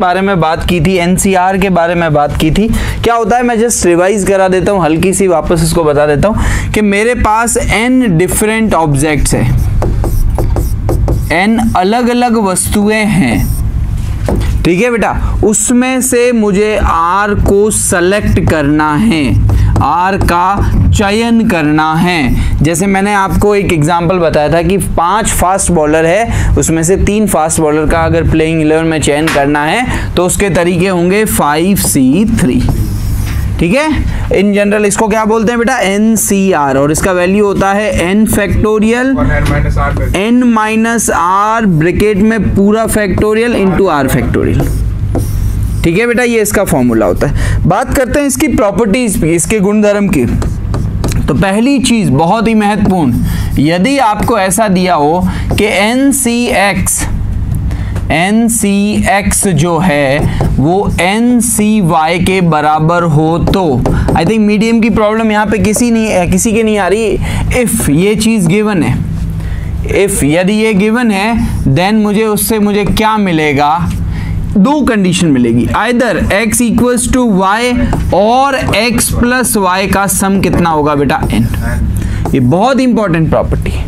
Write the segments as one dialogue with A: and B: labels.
A: बारे में बात की थी, एनसीआर के बारे में बात की थी। क्या होता है, मैं जस्ट रिवाइज करा देता हूँ, हल्की सी वापस इसको बता देता हूँ कि मेरे पास n डिफरेंट ऑब्जेक्ट्स है, n अलग अलग वस्तुएं हैं, ठीक है बेटा। उसमें से मुझे r को सेलेक्ट करना है, r का चयन करना है। जैसे मैंने आपको एक एग्जांपल बताया था कि 5 फास्ट बॉलर है, उसमें से 3 फास्ट बॉलर का अगर प्लेइंग 11 में चयन करना है तो उसके तरीके होंगे 5C3, ठीक है। इन जनरल इसको क्या बोलते हैं बेटा, NCR, और इसका वैल्यू होता है n factorial n minus r bracket में पूरा फैक्टोरियल इंटू r फैक्टोरियल, ठीक है बेटा। ये इसका फॉर्मूला होता है। बात करते हैं इसकी प्रॉपर्टीज की, इसके गुणधर्म की। तो पहली चीज बहुत ही महत्वपूर्ण, यदि आपको ऐसा दिया हो कि NCX जो है वो NCY के बराबर हो, तो आई थिंक मीडियम की प्रॉब्लम यहाँ पे किसी के नहीं आ रही। इफ ये चीज गिवन है, इफ यदि ये गिवन है, देन मुझे क्या मिलेगा, 2 कंडीशन मिलेगी, either x equals to y और x प्लस y का सम कितना होगा बेटा, n। ये बहुत इंपॉर्टेंट प्रॉपर्टी है,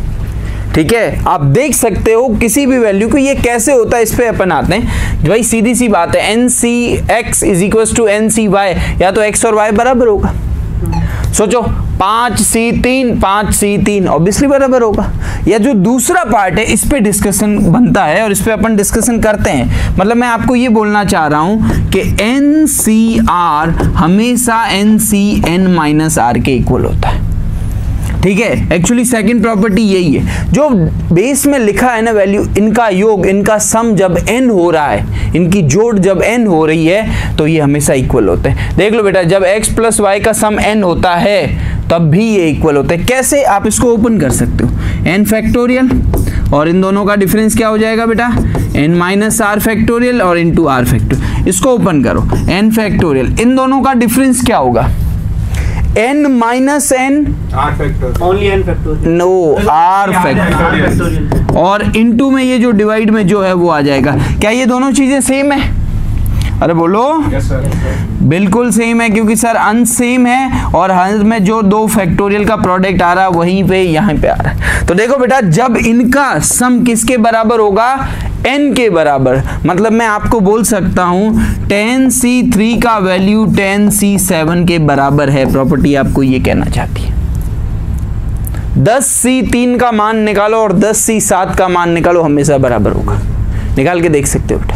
A: ठीक है। आप देख सकते हो किसी भी वैल्यू को, ये कैसे होता है इस पे अपन आते हैं भाई। सीधी सी बात है, NCX is equals to NCY, या तो x और y बराबर होगा। सोचो 5C3 ऑब्वियसली बराबर होगा। या जो दूसरा पार्ट है इस पे डिस्कशन बनता है और इस पे अपन डिस्कशन करते हैं। मतलब मैं आपको ये बोलना चाह रहा हूं कि NCR हमेशा NCN-R के इक्वल होता है, ठीक है। एक्चुअली सेकंड प्रॉपर्टी यही है, जो बेस में लिखा है ना वैल्यू, इनका योग, इनका सम जब n हो रहा है, इनकी जोड़ जब n हो रही है तो ये हमेशा इक्वल होते हैं। देख लो बेटा, जब x प्लस वाई का सम n होता है तब भी ये इक्वल होते हैं। कैसे, आप इसको ओपन कर सकते हो, n फैक्टोरियल और इन दोनों का डिफरेंस क्या हो जाएगा बेटा, n माइनस r फैक्टोरियल और इंटू r फैक्टोरियल। इसको ओपन करो, n फैक्टोरियल, इन दोनों का डिफरेंस क्या होगा, n minus n,
B: only n factorial,
A: no r factorial, और इनटू में ये जो डिवाइड में जो है वो आ जाएगा। क्या ये दोनों चीजें सेम है, अरे बोलो।
B: yes, sir.
A: बिल्कुल सेम है, क्योंकि सर अंश सेम है और हर में जो 2 फैक्टोरियल का प्रोडक्ट आ रहा है वहीं पे यहाँ पे आ रहा है। तो देखो बेटा, जब इनका सम किसके बराबर होगा, n के बराबर, मतलब मैं आपको बोल सकता हूं 10C3 का वैल्यू 10C7 के बराबर है। प्रॉपर्टी आपको ये कहना चाहती है। 10C3 का मान निकालो और 10C7 का मान निकालो, हमेशा बराबर होगा। निकाल के देख सकते हो बेटा,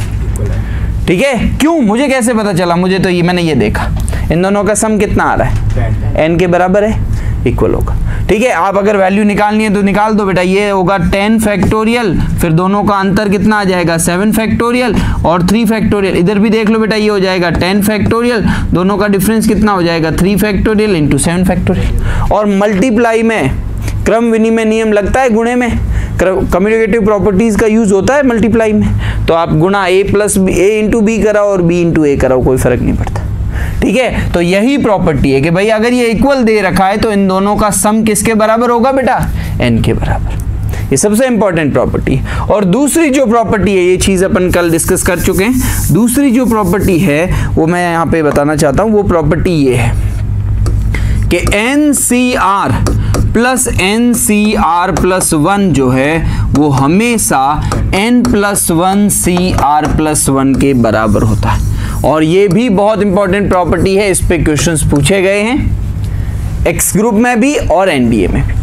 A: ठीक है। क्यों, मुझे कैसे पता चला, मुझे तो ये, मैंने ये देखा इन दोनों का सम कितना आ रहा है, n के बराबर है, इक्वल होगा, ठीक है। आप अगर वैल्यू निकालनी है तो निकाल दो बेटा। ये होगा 10 फैक्टोरियल, फिर दोनों का अंतर कितना आ जाएगा, 7 फैक्टोरियल और 3 फैक्टोरियल। इधर भी देख लो बेटा, ये हो जाएगा 10 फैक्टोरियल, दोनों का डिफरेंस कितना हो जाएगा, 3 फैक्टोरियल इंटू 7 फैक्टोरियल। और मल्टीप्लाई में क्रम विनिमय नियम लगता है, गुणे में कम्युनिकेटिव प्रॉपर्टीज का यूज होता है मल्टीप्लाई में। तो आप गुणा a plus a into B कराओ और b इंटू a कराओ, कोई फर्क नहीं पड़ता, ठीक है। तो यही प्रॉपर्टी है कि भाई अगर ये इक्वल दे रखा है तो इन दोनों का सम किसके बराबर होगा बेटा, n के बराबर। ये सबसे इंपॉर्टेंट प्रॉपर्टी है। और दूसरी जो प्रॉपर्टी है, ये चीज अपन कल डिस्कस कर चुके हैं, दूसरी जो प्रॉपर्टी है वो मैं यहाँ पे बताना चाहता हूँ। वो प्रॉपर्टी ये है कि NCR प्लस NCR प्लस 1 जो है वो हमेशा n प्लस 1 CR प्लस 1 के बराबर होता है। और ये भी बहुत इंपॉर्टेंट प्रॉपर्टी है, इस पे क्वेश्चंस पूछे गए हैं एक्स ग्रुप में भी और एनडीए में भी।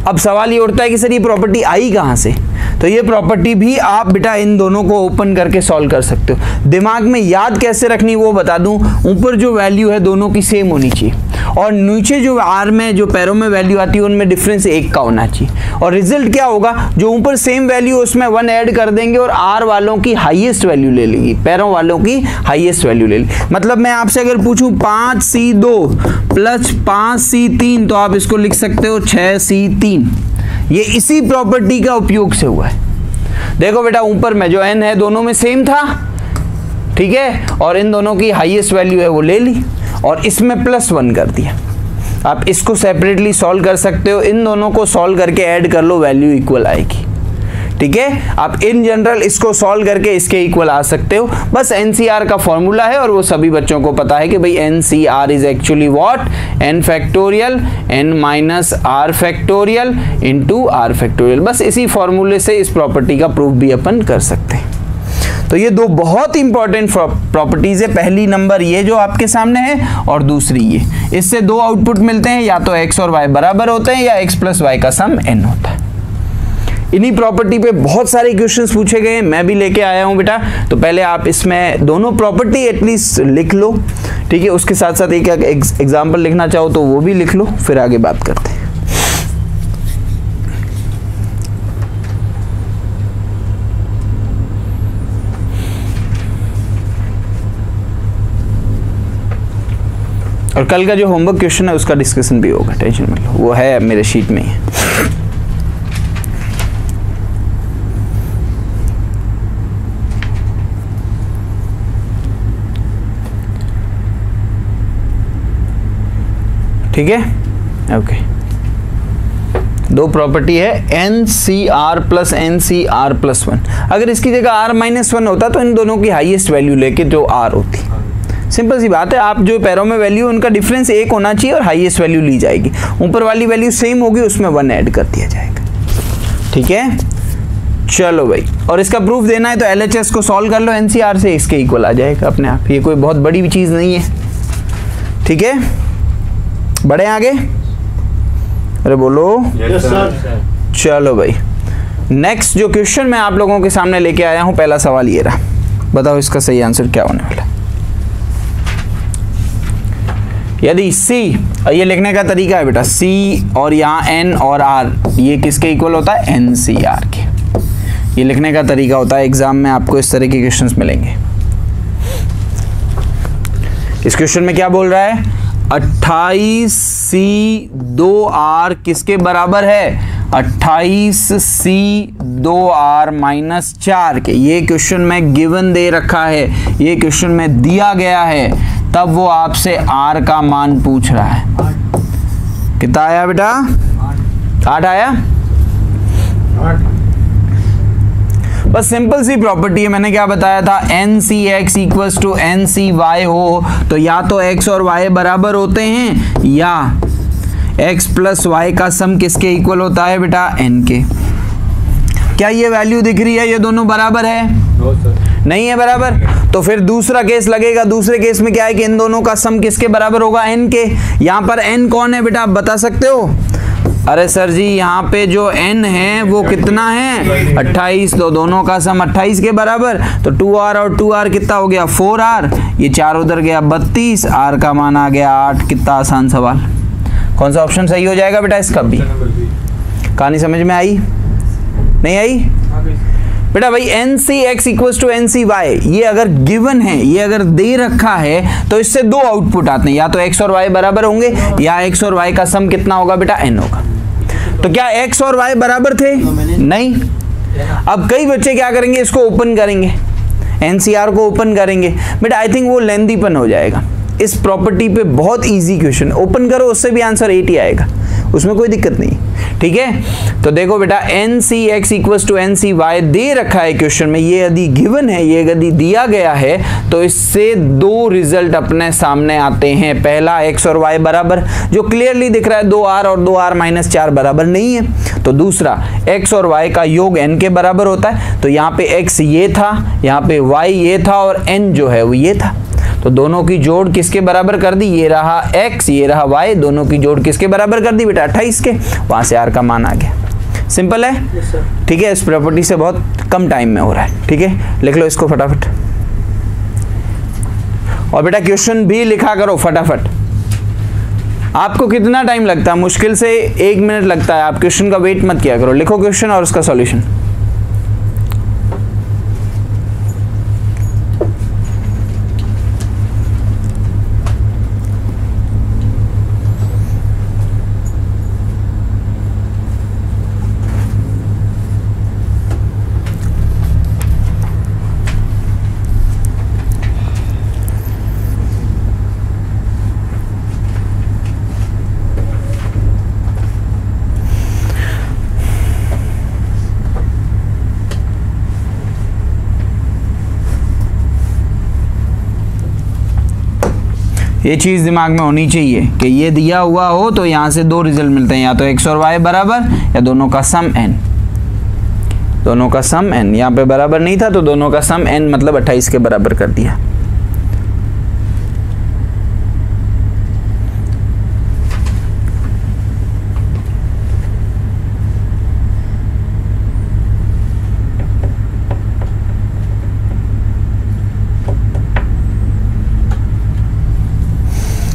A: अब सवाल ये उठता है कि सर ये प्रॉपर्टी आई कहाँ से, तो ये प्रॉपर्टी भी आप बेटा इन दोनों को ओपन करके सॉल्व कर सकते हो। दिमाग में याद कैसे रखनी वो बता दूं, ऊपर जो वैल्यू है दोनों की सेम होनी चाहिए और नीचे जो आर में जो पैरों में वैल्यू आती है उनमें डिफरेंस 1 का होना चाहिए। और रिजल्ट क्या होगा, जो ऊपर सेम वैल्यू उसमें 1 ऐड कर देंगे और आर वालों की हाईएस्ट वैल्यू ले लेगी, पैरों वालों की हाईएस्ट वैल्यू ले लेगी। मतलब मैं आपसे अगर पूछूं 5C2 प्लस 5C3 तो आप इसको लिख सकते हो 6C3। ये इसी प्रॉपर्टी का उपयोग से हुआ है। देखो बेटा ऊपर में जो n है दोनों में सेम था, ठीक है, और इन दोनों की हाईएस्ट वैल्यू है वो ले ली और इसमें +1 कर दिया। आप इसको सेपरेटली सॉल्व कर सकते हो, इन दोनों को सॉल्व करके ऐड कर लो, वैल्यू इक्वल आएगी, ठीक है, आप इन जनरल इसको सॉल्व करके इसके इक्वल आ सकते हो। बस एनसीआर का फॉर्मूला है और वो सभी बच्चों को पता है कि भाई NCR is actually what, N factorial N minus R factorial into R factorial. बस इसी फॉर्मूले से इस प्रॉपर्टी का प्रूफ भी अपन कर सकते हैं। तो ये दो बहुत इंपॉर्टेंट प्रॉपर्टीज है, पहली नंबर ये जो आपके सामने है और दूसरी ये। इससे दो आउटपुट मिलते हैं, या तो x और y बराबर होते हैं या x प्लस y का सम n होता है। इन्हीं प्रॉपर्टी पे बहुत सारे क्वेश्चंस पूछे गए हैं, मैं भी लेके आया हूं बेटा। तो पहले आप इसमें दोनों प्रॉपर्टी एटलीस्ट लिख लो, ठीक है। उसके साथ साथ एक एग्जाम्पल लिखना चाहो तो वो भी लिख लो, फिर आगे बात करते हैं। और कल का जो होमवर्क क्वेश्चन है उसका डिस्कशन भी होगा, टेंशन मत लो, वो है मेरे शीट में ही है। ठीक है, ओके। दो प्रॉपर्टी है N C R plus N C R plus 1। अगर इसकी जगह आर माइनस 1 होता तो इन दोनों की हाईएस्ट वैल्यू लेके जो आर होती, सिंपल सी बात है। आप जो पैरों में वैल्यू उनका डिफरेंस एक होना चाहिए और हाईएस्ट वैल्यू ली जाएगी, ऊपर वाली वैल्यू सेम होगी, उसमें 1 ऐड कर दिया जाएगा, ठीक है। चलो भाई, और इसका प्रूफ देना है तो एलएचएस को सॉल्व कर लो एनसीआर से, इसके इक्वल आ जाएगा अपने आप। ये कोई बहुत बड़ी चीज नहीं है, ठीक है। बढ़े आगे, अरे बोलो।
B: Yes, sir.
A: चलो भाई, नेक्स्ट जो क्वेश्चन मैं आप लोगों के सामने लेके आया हूं, पहला सवाल ये रहा, बताओ इसका सही आंसर क्या होने वाला। यदि C, ये लिखने का तरीका है बेटा, C और यहाँ N और R, ये किसके इक्वल होता है, NCR के। ये लिखने का तरीका होता है, एग्जाम में आपको इस तरह के क्वेश्चंस मिलेंगे। इस क्वेश्चन में क्या बोल रहा है, 28C 2R किसके बराबर है, 28C 2R माइनस 4 के। ये क्वेश्चन में गिवन दे रखा है, ये क्वेश्चन में दिया गया है, तब वो आपसे R का मान पूछ रहा है। कितना आया बेटा, 8 आया। बस सिंपल सी प्रॉपर्टी है, मैंने क्या बताया था, N C X equals to N C Y हो तो या तो x और y बराबर होते हैं या x प्लस वाई का सम किसके इक्वल होता है बेटा, n के। क्या ये वैल्यू दिख रही है, ये दोनों बराबर है? नहीं है बराबर, तो फिर दूसरा केस लगेगा। दूसरे केस में क्या है कि इन दोनों का सम किसके बराबर होगा, n के। यहाँ पर n कौन है बेटा, आप बता सकते हो? अरे सर जी, यहाँ पे जो n है वो कितना है, 28, तो दोनों का सम 28 के बराबर, तो 2r और 2r कितना हो गया, 4r, ये 4 उधर गया 32, r का मान आ गया 8। कितना आसान सवाल, कौन सा ऑप्शन सही हो जाएगा बेटा इसका भी? कहानी समझ में आई, नहीं आई बेटा? भाई N C X equals to N C Y, ये अगर गिवन है, ये अगर दे रखा है तो इससे दो आउटपुट आते हैं, या तो x और y बराबर होंगे या x और y का सम कितना होगा बेटा, n होगा। तो क्या x और y बराबर थे? नहीं। अब कई बच्चे क्या करेंगे, इसको ओपन करेंगे, एनसीआर को ओपन करेंगे। बेटा आई थिंक वो लेंदीपन हो जाएगा। इस प्रॉपर्टी पे बहुत इजी क्वेश्चन, ओपन करो उससे भी आंसर 8 ही आएगा, उसमें कोई दिक्कत नहीं, ठीक है। तो देखो बेटा, N C X equals to N C Y दे रखा है क्वेश्चन में, ये यदि गिवन है, ये यदि दिया गया है, तो इससे दो रिजल्ट अपने सामने आते हैं। पहला x और y बराबर, जो क्लियरली दिख रहा है 2r और 2r माइनस 4 बराबर नहीं है। तो दूसरा x और y का योग n के बराबर होता है, तो यहाँ पे x ये था, यहाँ पे y ये था और n जो है वो ये था, तो दोनों की जोड़ किसके बराबर कर दी, ये रहा x ये रहा y, दोनों की जोड़ किसके बराबर कर दी बेटा, 28 के। वहां से r का मान आ गया। सिंपल है, ठीक है। इस प्रॉपर्टी से बहुत कम टाइम में हो रहा है, ठीक है। लिख लो इसको फटाफट, और बेटा क्वेश्चन भी लिखा करो फटाफट। आपको कितना टाइम लगता है, मुश्किल से 1 मिनट लगता है, आप क्वेश्चन का वेट मत किया करो, लिखो क्वेश्चन और उसका सॉल्यूशन। ये चीज़ दिमाग में होनी चाहिए कि ये दिया हुआ हो तो यहाँ से दो रिजल्ट मिलते हैं, या तो x और y बराबर या दोनों का सम n। दोनों का सम n, यहाँ पे बराबर नहीं था तो दोनों का सम n मतलब 28 के बराबर कर दिया।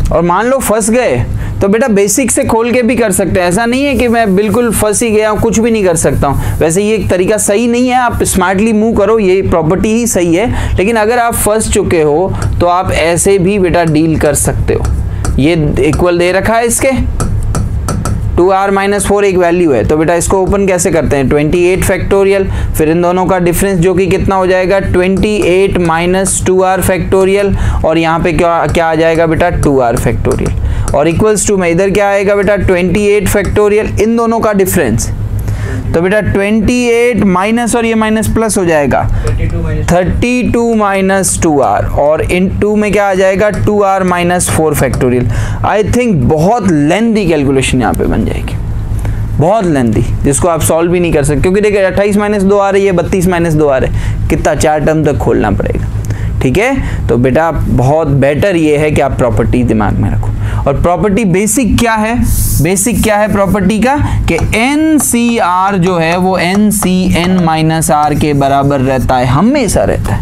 A: और मान लो फंस गए तो बेटा बेसिक से खोल के भी कर सकते हैं, ऐसा नहीं है कि मैं बिल्कुल फंस ही गया हूँ कुछ भी नहीं कर सकता हूँ। वैसे ये एक तरीका सही नहीं है, आप स्मार्टली मूव करो, ये प्रॉपर्टी ही सही है, लेकिन अगर आप फंस चुके हो तो आप ऐसे भी बेटा डील कर सकते हो। ये इक्वल दे रखा है इसके 2r - 4 एक वैल्यू है, तो बेटा इसको ओपन कैसे करते हैं 28 फैक्टोरियल, फिर इन दोनों का डिफरेंस जो कि कितना हो जाएगा 28 - 2r फैक्टोरियल, और यहाँ पे क्या आ जाएगा बेटा 2r फैक्टोरियल, और इक्वल्स टू में इधर क्या आएगा बेटा 28 फैक्टोरियल, इन दोनों का डिफरेंस। तो बेटा 28 माइनस और ये माइनस प्लस हो जाएगा 32 माइनस 2r, और इन 2 में क्या आ जाएगा 2r - 4 फैक्टोरियल। आई थिंक बहुत लेंथी कैलकुलेशन यहाँ पे बन जाएगी, बहुत लेंथी, जिसको आप सॉल्व भी नहीं कर सकते, क्योंकि देखिए 28 - 2 आ रही है, 32 - 2 आ रहा है, कितना 4 टर्म तक खोलना पड़ेगा। ठीक है, तो बेटा बहुत बेटर ये है कि आप प्रॉपर्टी दिमाग में रखो। और प्रॉपर्टी बेसिक क्या है, बेसिक क्या है प्रॉपर्टी का कि NCR जो है वो NCn - r के बराबर रहता है, हमेशा रहता है।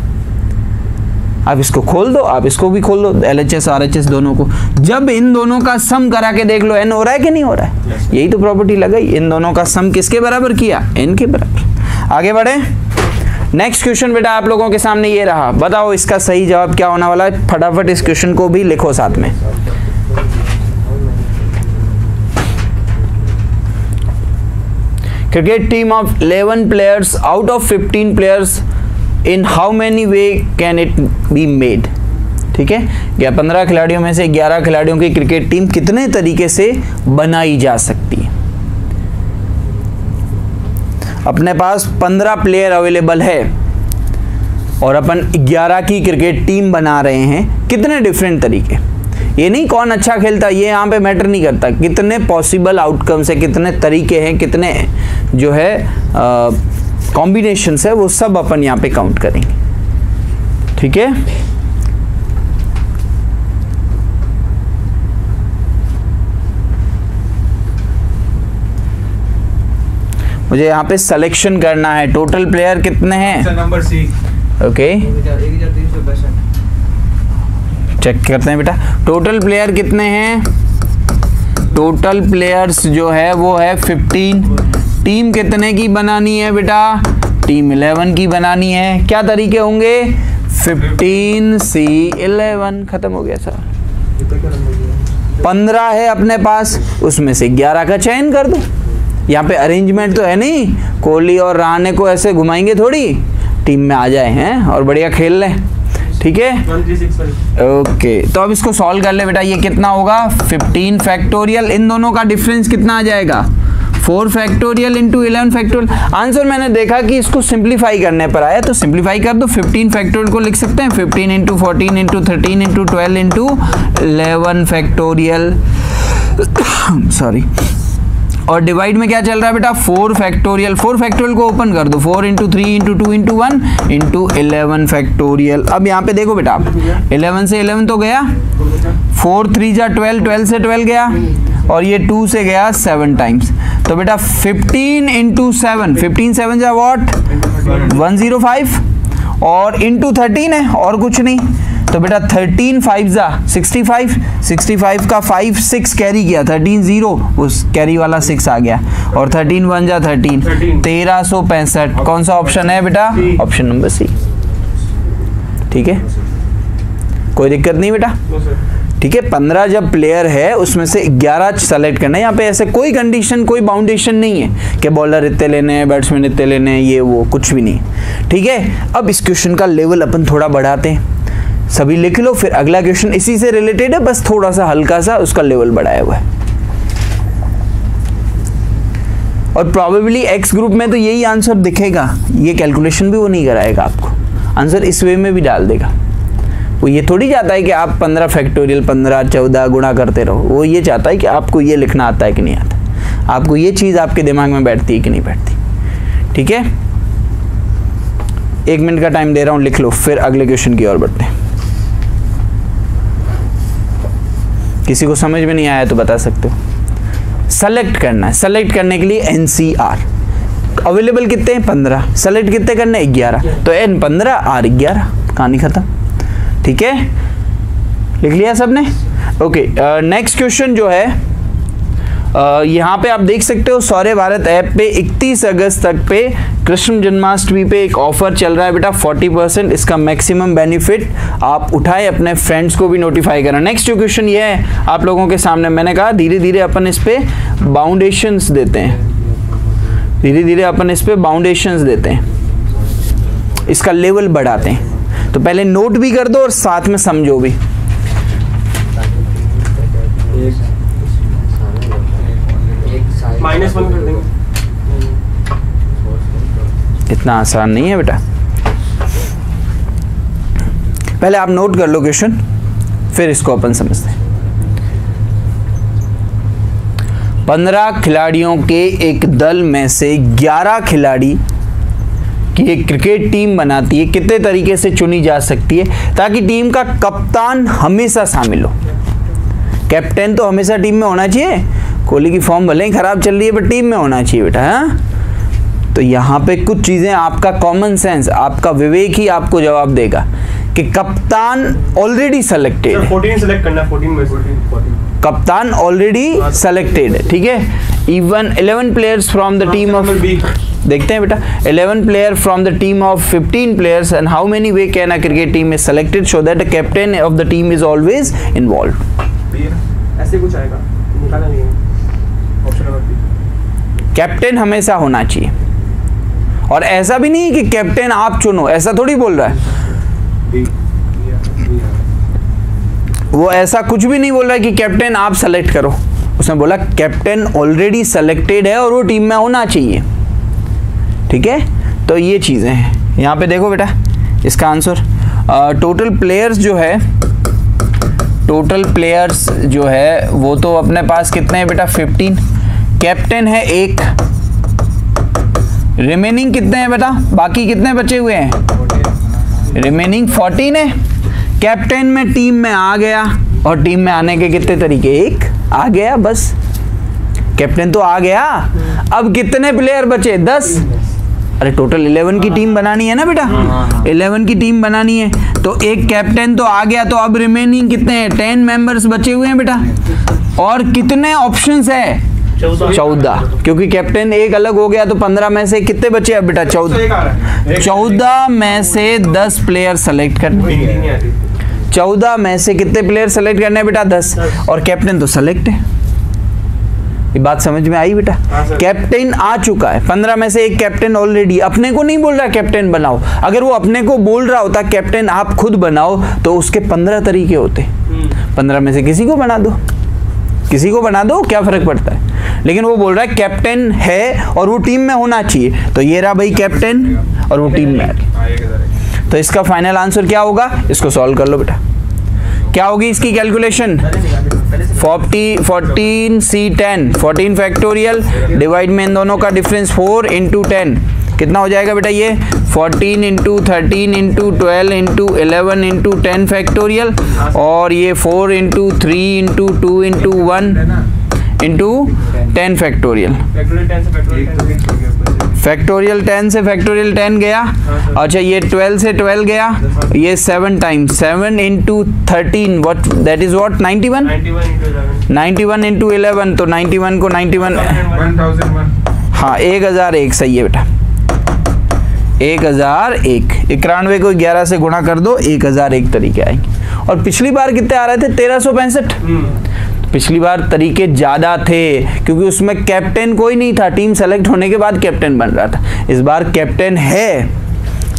A: आप इसको खोल दो, आप इसको भी खोल दो, LHS RHS दोनों को, जब इन दोनों का सम करा के देख लो n हो रहा है कि नहीं हो रहा है, यही तो प्रॉपर्टी लगाई, इन दोनों का सम किसके बराबर किया n के बराबर। आगे बढ़े, नेक्स्ट क्वेश्चन बेटा आप लोगों के सामने ये रहा, बताओ इसका सही जवाब क्या होने वाला है, फटाफट इस क्वेश्चन को भी लिखो साथ में। Cricket team of 11 players out of 15 players, in how many way can it be made. ठीक है, या 15 खिलाड़ियों में से 11 खिलाड़ियों की क्रिकेट टीम कितने तरीके से बनाई जा सकती है। अपने पास 15 प्लेयर अवेलेबल है और अपन 11 की क्रिकेट टीम बना रहे हैं, कितने डिफरेंट तरीके, ये नहीं कौन अच्छा खेलता, ये यहाँ पे मैटर नहीं करता, कितने पॉसिबल आउटकम्स है, कितने तरीके हैं, कितने जो है कॉम्बिनेशंस है, वो सब अपन यहाँ पे काउंट करेंगे। ठीक है, मुझे यहाँ पे सिलेक्शन करना है, टोटल प्लेयर कितने हैं,
B: नंबर सी।
A: ओके, चेक करते हैं बेटा, टोटल प्लेयर कितने हैं, टोटल प्लेयर्स जो है वो है 15। टीम कितने की बनानी है बेटा, टीम 11 की बनानी है। क्या तरीके होंगे 15C11, खत्म हो गया सर। 15 है अपने पास, उसमें से 11 का चयन कर दो। यहाँ पे अरेंजमेंट तो है नहीं, कोहली और रहाणे को ऐसे घुमाएंगे थोड़ी, टीम में आ जाए हैं और बढ़िया खेल लें। ठीक है, ओके, तो अब इसको सॉल्व कर ले बेटा, ये कितना होगा 15 फैक्टोरियल, इन दोनों का डिफरेंस कितना आ जाएगा 4 फैक्टोरियल इंटू 11 फैक्टोरियल। आंसर मैंने देखा कि इसको सिंप्लीफाई करने पर आया, तो सिंप्लीफाई कर दो, 15 फैक्टोरियल को लिख सकते हैं 15 into 14 into 13 into 12 into 11 factorial, sorry, और डिवाइड में क्या चल रहा है बेटा 4 फैक्टोरियल। 4 फैक्टोरियल को ओपन कर दो, 4 into 3 into 2 into 1 into 11 factorial. अब यहाँ पे देखो बेटा, 11 से 11 तो गया, 4 3 जा 12, 12 से 12 गया, और ये 2 से गया 7 टाइम्स। तो बेटा 15 इंटू 7, 15 7 जा वॉट 105, और इंटू 13 है और कुछ नहीं, तो बेटा 13 5 जा 65, 65 का 5 6 कैरी किया, 13 0, उस कैरी वाला 6 आ गया, और 13 1 जा 13, 1365। कौन सा ऑप्शन है बेटा, ऑप्शन नंबर सी। ठीक है, कोई दिक्कत नहीं बेटा। ठीक है, 15 जब प्लेयर है उसमें से 11 सेलेक्ट करना है। यहाँ पे ऐसे कोई कंडीशन, कोई बाउंडेशन नहीं है कि बॉलर इतने लेने हैं, बैट्समैन इतने लेने हैं, ये वो कुछ भी नहीं। ठीक है, अब इस क्वेश्चन का लेवल अपन थोड़ा बढ़ाते हैं, सभी लिख लो, फिर अगला क्वेश्चन इसी से रिलेटेड है, बस थोड़ा सा हल्का सा उसका लेवल बढ़ाया हुआ है। और प्रोबेबली एक्स ग्रुप में तो यही आंसर दिखेगा, ये कैलकुलेशन भी वो नहीं कराएगा आपको, आंसर इस वे में भी डाल देगा। वो ये थोड़ी चाहता है कि आप 15 फैक्टोरियल 15 14 गुणा करते रहो, वो ये चाहता है कि आपको ये लिखना आता है कि नहीं आता, आपको ये चीज़ आपके दिमाग में बैठती है कि नहीं बैठती। ठीक है, 1 मिनट का टाइम दे रहा हूँ, लिख लो, फिर अगले क्वेश्चन की ओर बढ़ते हैं। किसी को समझ में नहीं आया तो बता सकते हो। सेलेक्ट करना है, सेलेक्ट करने के लिए NCR अवेलेबल कितने हैं 15, सेलेक्ट कितने करने 11, तो N 15 R 11, कहानी खत्म। ठीक है, लिख लिया सबने? ओके, नेक्स्ट क्वेश्चन जो है यहाँ पे आप देख सकते हो सौर्य भारत ऐप पे 31 अगस्त तक पे कृष्ण जन्माष्टमी पे एक ऑफर चल रहा है बेटा 40%। इसका मैक्सिमम बेनिफिट आप उठाए, अपने फ्रेंड्स को भी नोटिफाई करें। नेक्स्ट क्वेश्चन ये है आप लोगों के सामने, मैंने कहा धीरे धीरे अपन इस पे बाउंडेशंस देते हैं, धीरे धीरे अपन इस पे बाउंडेशंस देते हैं, इसका लेवल बढ़ाते हैं। तो पहले नोट भी कर दो और साथ में समझो भी।
B: -1 कर देंगे,
A: इतना आसान नहीं है बेटा, पहले आप नोट कर लो क्वेश्चन, फिर इसको अपन समझते हैं। 15 खिलाड़ियों के एक दल में से 11 खिलाड़ी की एक क्रिकेट टीम बनाती है, कितने तरीके से चुनी जा सकती है ताकि टीम का कप्तान हमेशा शामिल हो। कैप्टन तो हमेशा टीम में होना चाहिए, कोहली की फॉर्म भले ही खराब चल रही है बट टीम में होना चाहिए बेटा। हाँ, तो यहाँ पे कुछ चीजें आपका कॉमन सेंस, आपका विवेक ही आपको जवाब देगा कि कप्तान ऑलरेडी सेलेक्टेड है,
B: 14 सेलेक्ट करना है, 14 में 14
A: कप्तान ऑलरेडी सेलेक्टेड है। ठीक है, even 11 players from the team of, देखते हैं बेटा, 11 player from the team of 15 players and how many way can a cricket team is selected so that the captain of the team is always involved.
B: ऐसे कुछ आएगा, निकाला नहीं है option number B.
A: Captain हमेशा होना चाहिए, और ऐसा भी नहीं कि कैप्टन आप चुनो, ऐसा थोड़ी बोल रहा है वो, ऐसा कुछ भी नहीं बोल रहा है कि कैप्टन आप सेलेक्ट करो, उसने बोला कैप्टन ऑलरेडी सेलेक्टेड है और वो टीम में होना चाहिए। ठीक है, तो ये चीज़ें हैं। यहाँ पे देखो बेटा इसका आंसर, टोटल प्लेयर्स जो है, टोटल प्लेयर्स जो है वो तो अपने पास कितने हैं बेटा 15, कैप्टन है 1, रिमेनिंग कितने हैं बेटा, बाकी कितने बचे हुए हैं, रिमेनिंग 14 है। कैप्टन में टीम में आ गया, और टीम में आने के कितने तरीके, एक आ गया बस, कैप्टन तो आ गया। अब कितने प्लेयर बचे 10, अरे टोटल 11 की टीम बनानी है ना बेटा, 11 की टीम बनानी है, तो एक कैप्टन तो आ गया, तो अब रिमेनिंग कितने हैं 10 मेंबर्स बचे हुए हैं बेटा, और कितने ऑप्शंस है 14, क्योंकि कैप्टन एक अलग हो गया तो 15 में से कितने बचे अब बेटा 14 में से 10 प्लेयर सेलेक्ट करने, 14 में से कितने प्लेयर सेलेक्ट करने बेटा 10, और कैप्टन तो सेलेक्ट है। ये बात समझ में आई बेटा, कैप्टन आ चुका है, 15 में से एक कैप्टन ऑलरेडी, अपने को नहीं बोल रहा कैप्टन बनाओ, अगर वो अपने को बोल रहा होता कैप्टन आप खुद बनाओ तो उसके 15 तरीके होते, 15 में से किसी को बना दो, किसी को बना दो, क्या फर्क पड़ता है। लेकिन वो बोल रहा है कैप्टन है और वो टीम में होना चाहिए, तो ये रहा भाई कैप्टन और वो टीम में। तो इसका फाइनल आंसर क्या होगा, इसको सॉल्व कर लो बेटा, क्या होगी इसकी कैलकुलेशन, 14 14 फैक्टोरियल डिवाइड में इन दोनों का डिफरेंस 4 इंटू 10 कितना हो जाएगा बेटा, ये 14 into 13 into 12 into 11 into 10 factorial, और ये 4 into 3 into 2 into 1 into 10 factorial. Factorial 10 से फैक्टोरियल 10 गया, अच्छा ये 12 से 12 गया, ये 7 times 7 into 13 what that is what 91 into 11, तो 91 को 91 हाँ 1001 सही है बेटा, 1001, 91 को 11 से गुणा कर दो 1001 तरीके आएंगे। और पिछली बार कितने आ रहे थे 1365, पिछली बार तरीके ज़्यादा थे क्योंकि उसमें कैप्टन कोई नहीं था, टीम सेलेक्ट होने के बाद कैप्टन बन रहा था। इस बार कैप्टन है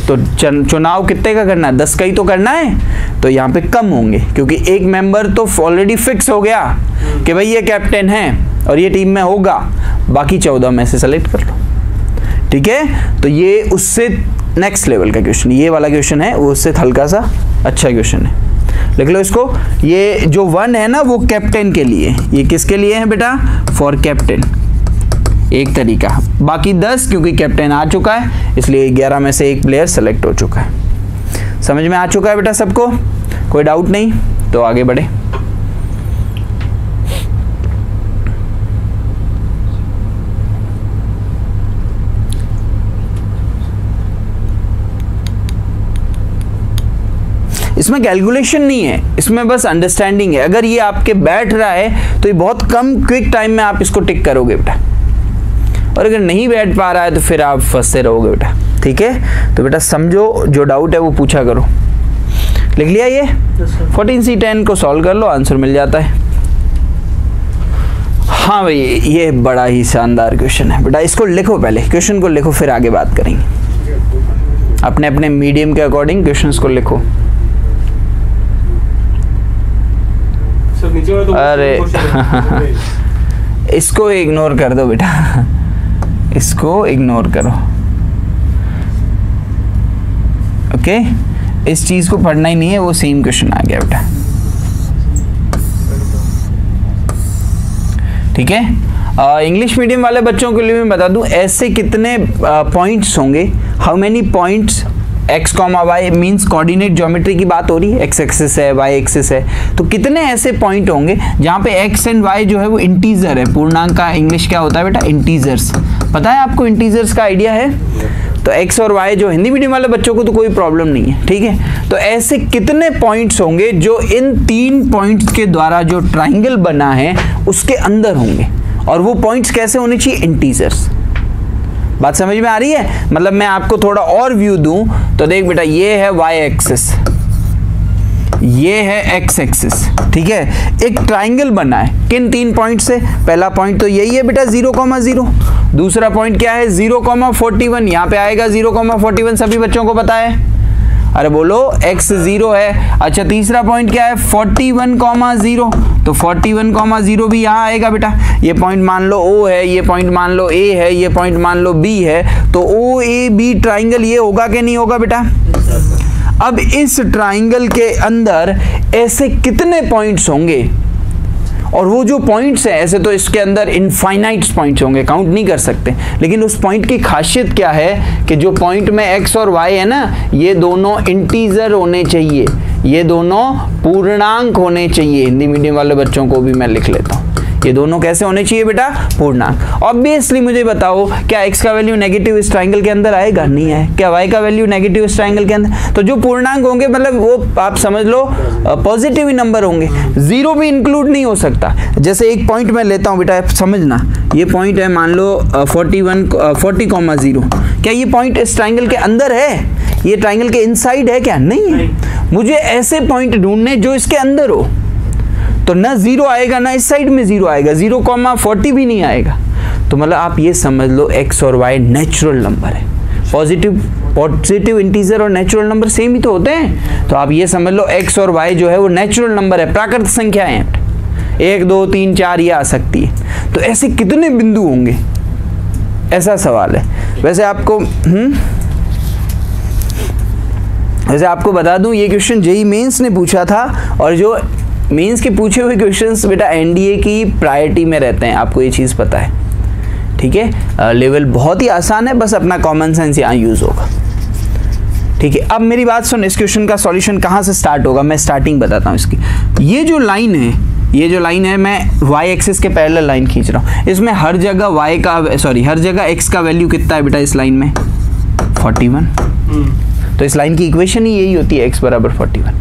A: तो चुनाव कितने का करना है, 10 का ही तो करना है, तो यहाँ पे कम होंगे क्योंकि एक मेंबर तो ऑलरेडी फिक्स हो गया कि भाई ये कैप्टन है और ये टीम में होगा, बाकी 14 में से सेलेक्ट कर लो। ठीक है, तो ये उससे नेक्स्ट लेवल का क्वेश्चन, ये वाला क्वेश्चन है वो उससे हल्का सा अच्छा क्वेश्चन है। लिख लो इसको। ये जो 1 है ना वो कैप्टन के लिए, ये किसके लिए है बेटा? फॉर कैप्टन, एक तरीका। बाकी 10 क्योंकि कैप्टन आ चुका है इसलिए 11 में से एक प्लेयर सेलेक्ट हो चुका है। समझ में आ चुका है बेटा सबको? कोई डाउट नहीं? तो आगे बढ़े। इसमें कैलकुलेशन नहीं है, इसमें बस अंडरस्टैंडिंग है। अगर ये आपके बैठ रहा है तो ये बहुत कम क्विक टाइम में आप इसको टिक करोगे बेटा, और अगर नहीं बैठ पा रहा है तो फिर आप फंसते रहोगे बेटा। ठीक है, तो बेटा समझो, जो डाउट है वो पूछा करो। लिख लिया ये? 14C10 को सॉल्व कर लो, आंसर मिल जाता है। हाँ भाई, ये बड़ा ही शानदार क्वेश्चन है बेटा। इसको लिखो, पहले क्वेश्चन को लिखो फिर आगे बात करेंगे। अपने अपने मीडियम के अकॉर्डिंग क्वेश्चंस को लिखो। अरे इसको इग्नोर कर दो बेटा, इसको इग्नोर करो। ओके, इस चीज को पढ़ना ही नहीं है, वो सेम क्वेश्चन आ गया बेटा। ठीक है, इंग्लिश मीडियम वाले बच्चों के लिए मैं बता दूं, ऐसे कितने पॉइंट्स होंगे, how many points x, y means coordinate geometry की बात हो रही है। x एक्सिस है, y एक्सिस है, तो कितने ऐसे पॉइंट होंगे जहाँ पे x एंड y जो है वो इंटीजर है। पूर्णांक का इंग्लिश क्या होता है बेटा? इंटीजर्स। पता है आपको इंटीजर्स का आइडिया है? तो x और y जो हिंदी मीडियम वाले बच्चों को तो कोई प्रॉब्लम नहीं है। ठीक है, तो ऐसे कितने पॉइंट्स होंगे जो इन 3 पॉइंट्स के द्वारा जो ट्राइंगल बना है उसके अंदर होंगे, और वो पॉइंट्स कैसे होने चाहिए? इंटीजर्स। बात समझ में आ रही है? मतलब मैं आपको थोड़ा और व्यू दूं तो देख बेटा, ये है y एक्सिस, ये है x एक्सिस। ठीक है, एक ट्राइंगल बना है किन 3 पॉइंट से? पहला पॉइंट तो यही है बेटा 0,0। दूसरा पॉइंट क्या है? 0,41। यहाँ पे आएगा 0,41, सभी बच्चों को पता है। अरे बोलो, x 0 है। अच्छा, तीसरा पॉइंट क्या है? 41,0। तो 41,0 भी यहाँ आएगा बेटा। ये पॉइंट मान लो O है, ये पॉइंट मान लो A है, ये पॉइंट मान लो B है, तो OAB ट्राइंगल ये होगा कि नहीं होगा बेटा? अब इस ट्राइंगल के अंदर ऐसे कितने पॉइंट्स होंगे? और वो जो पॉइंट्स हैं, ऐसे तो इसके अंदर इनफाइनाइट पॉइंट्स होंगे, काउंट नहीं कर सकते, लेकिन उस पॉइंट की खासियत क्या है कि जो पॉइंट में x और y है ना, ये दोनों इंटीजर होने चाहिए, ये दोनों पूर्णांक होने चाहिए। हिंदी मीडियम वाले बच्चों को भी मैं लिख लेता हूँ, ये दोनों कैसे होने चाहिए बेटा? पूर्णांक। ऑब्वियसली मुझे बताओ, क्या x का वैल्यू नेगेटिव इस ट्राइंगल के अंदर आएगा? नहीं है। क्या y का वैल्यू नेगेटिव इस ट्राइंगल के अंदर? तो जो पूर्णांक होंगे मतलब वो आप समझ लो पॉजिटिव ही नंबर होंगे, जीरो भी इंक्लूड नहीं हो सकता। जैसे एक पॉइंट मैं लेता हूँ बेटा, समझना, ये पॉइंट है मान लो 40,0। क्या ये पॉइंट इस ट्राइंगल के अंदर है? ये ट्राइंगल के इनसाइड है क्या? नहीं है। मुझे ऐसे पॉइंट ढूंढने जो इसके अंदर हो, तो ना 0 आएगा ना इस साइड में 0 आएगा, 0,40 भी नहीं आएगा। तो मतलब आप ये समझ लो x और y नेचुरल नंबर है। पॉजिटिव इंटीजर और नेचुरल नंबर सेम ही तो होते हैं। तो आप ये समझ लो x और y जो है वो नेचुरल नंबर है, प्राकृतिक संख्या है। 1, 2, 3, 4 ये आ सकती है। तो ऐसे कितने बिंदु होंगे, ऐसा सवाल है। वैसे आपको बता दूं, ये क्वेश्चन जेईई मेंस ने पूछा था, और जो मेंस के पूछे हुए क्वेश्चंस बेटा एनडीए की प्रायोरिटी में रहते हैं, आपको ये चीज़ पता है। ठीक है, लेवल बहुत ही आसान है, बस अपना कॉमन सेंस यहाँ यूज़ होगा। ठीक है, अब मेरी बात सुन, इस क्वेश्चन का सॉल्यूशन कहाँ से स्टार्ट होगा, मैं स्टार्टिंग बताता हूँ इसकी। ये जो लाइन है, मैं y एक्सिस के पैरेलल लाइन खींच रहा हूँ। इसमें हर जगह x का वैल्यू कितना है बेटा इस लाइन में? 41। तो इस लाइन की इक्वेशन ही यही होती है, x बराबर 41।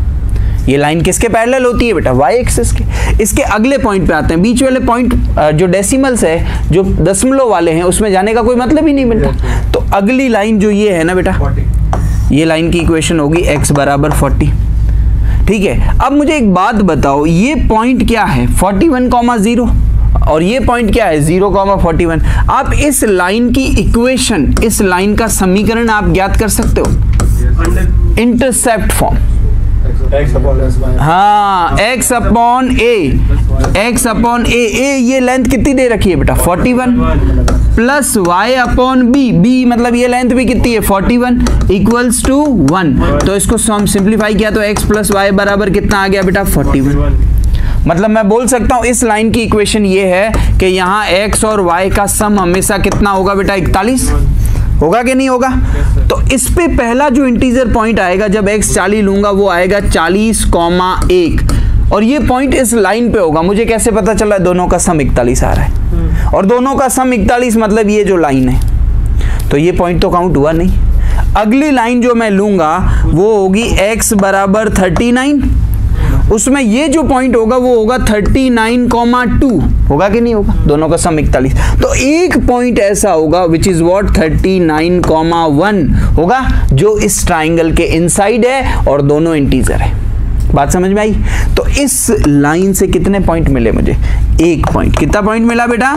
A: ये लाइन किसके पैरेलल होती है बेटा? y एक्सिस के। इसके अगले पॉइंट पे आते हैं। बीच वाले पॉइंट जो डेसिमल्स है, जो दशमलव वाले हैं, उसमें जाने का कोई मतलब ही नहीं बेटा। तो अगली लाइन जो ये है ना बेटा, ये लाइन की इक्वेशन होगी x बराबर 40। ठीक है, अब मुझे एक बात बताओ, ये पॉइंट क्या है? 41,0, और ये पॉइंट क्या है? 0,41। आप इस लाइन की इक्वेशन, इस लाइन का समीकरण आप ज्ञात कर सकते हो, इंटरसेप्ट फॉर्म। हाँ, x अपॉन ए, ये लेंथ कितनी दे रखी है बेटा? 41। Plus Y upon B, B मतलब ये लेंथ भी कितनी है 41 इक्वल्स टू 1। तो इसको हम सिंप्लीफाई किया तो x प्लस वाई बराबर कितना आ गया बेटा 41। मतलब मैं बोल सकता हूं इस लाइन की इक्वेशन ये है कि यहाँ x और y का सम हमेशा कितना होगा बेटा 41 होगा कि नहीं होगा। तो इस पे पहला जो इंटीजर पॉइंट आएगा जब x 40 लूंगा वो आएगा 40,1 और ये पॉइंट इस लाइन पे होगा। मुझे कैसे पता चला दोनों का सम 41 आ रहा है और दोनों का सम 41 मतलब ये जो लाइन है तो ये पॉइंट तो काउंट हुआ नहीं। अगली लाइन जो मैं लूंगा वो होगी x बराबर 39, उसमें ये जो पॉइंट होगा वो होगा 39,2 होगा कि नहीं होगा, दोनों का सम 41। तो एक पॉइंट ऐसा होगा विच इज व्हाट 39,1 होगा जो इस ट्राइंगल के इनसाइड है और दोनों इंटीजर है। बात समझ में आई। तो इस लाइन से कितने पॉइंट मिले मुझे, एक पॉइंट। कितना पॉइंट मिला बेटा,